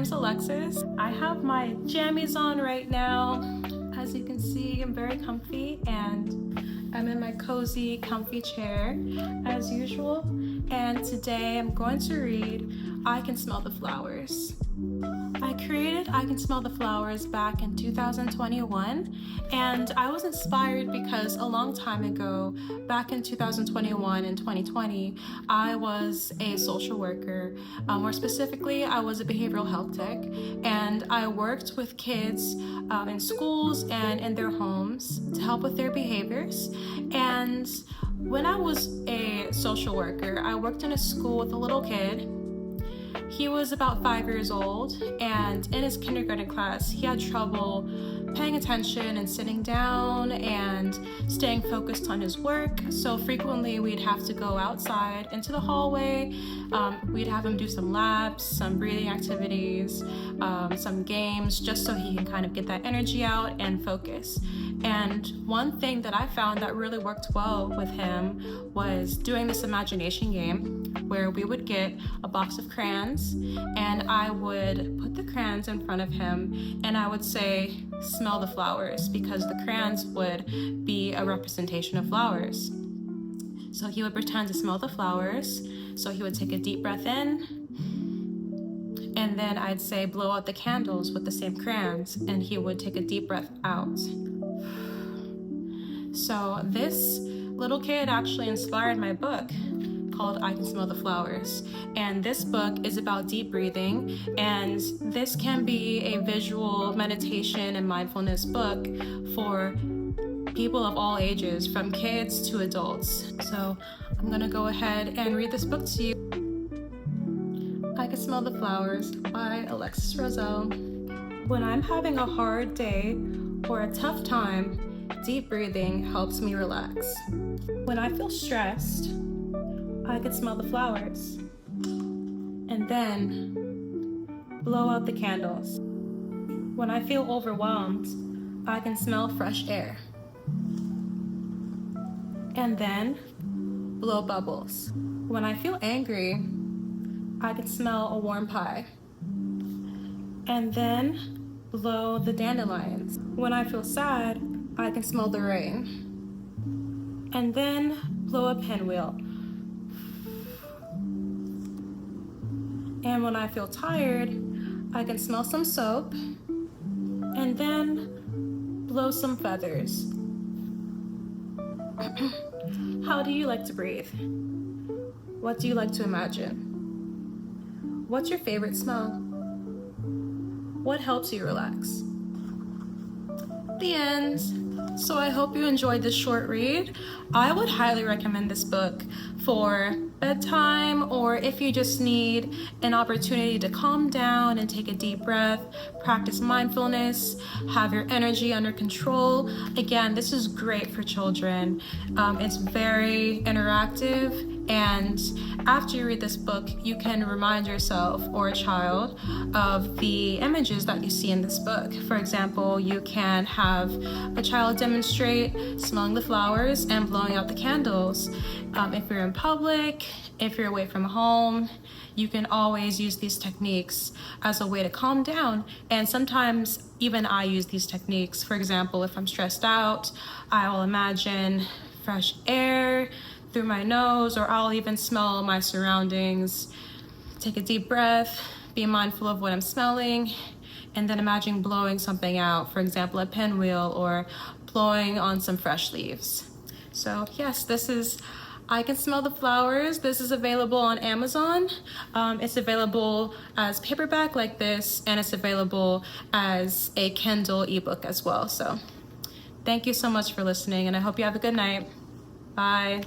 name's Alexis. I have my jammies on right now. As you can see, I'm very comfy and I'm in my cozy, comfy chair as usual. And today I'm going to read I Can Smell the Flowers. I created I Can Smell the Flowers back in 2021, and I was inspired because a long time ago, back in 2021 and 2020, I was a social worker. More specifically, I was a behavioral health tech, and I worked with kids in schools and in their homes to help with their behaviors. And when I was a social worker, I worked in a school with a little kid. He was about 5 years old, and in his kindergarten class, he had trouble paying attention and sitting down and staying focused on his work. So frequently we'd have to go outside into the hallway. We'd have him do some laps, some breathing activities, some games, just so he can kind of get that energy out and focus. And one thing that I found that really worked well with him was doing this imagination game where we would get a box of crayons and I would put the crayons in front of him and I would say, smell the flowers, because the crayons would be a representation of flowers. So he would pretend to smell the flowers. So he would take a deep breath in, and then I'd say, blow out the candles with the same crayons, and he would take a deep breath out. So this little kid actually inspired my book called I Can Smell the Flowers. And this book is about deep breathing, and this can be a visual meditation and mindfulness book for people of all ages, from kids to adults. So I'm gonna go ahead and read this book to you. I Can Smell the Flowers by Alexis Roselle. When I'm having a hard day or a tough time, deep breathing helps me relax. When I feel stressed, I can smell the flowers. And then blow out the candles. When I feel overwhelmed, I can smell fresh air. And then blow bubbles. When I feel angry, I can smell a warm pie. And then blow the dandelions. When I feel sad, I can smell the rain. And then blow a pinwheel. And when I feel tired, I can smell some soap. And then blow some feathers. How do you like to breathe? What do you like to imagine? What's your favorite smell? What helps you relax? The end. So I hope you enjoyed this short read. I would highly recommend this book for bedtime, or if you just need an opportunity to calm down and take a deep breath, practice mindfulness, have your energy under control. Again, this is great for children. It's very interactive, and after you read this book, you can remind yourself or a child of the images that you see in this book. For example, you can have a child demonstrate smelling the flowers and blowing out the candles. If you're in public, if you're away from home, you can always use these techniques as a way to calm down. And sometimes even I use these techniques. For example, if I'm stressed out, I will imagine fresh air through my nose, or I'll even smell my surroundings. Take a deep breath, be mindful of what I'm smelling, and then imagine blowing something out, for example, a pinwheel, or blowing on some fresh leaves. So yes, this is I Can Smell the Flowers. This is available on Amazon. It's available as paperback like this, and it's available as a Kindle ebook as well. So thank you so much for listening, and I hope you have a good night. Bye.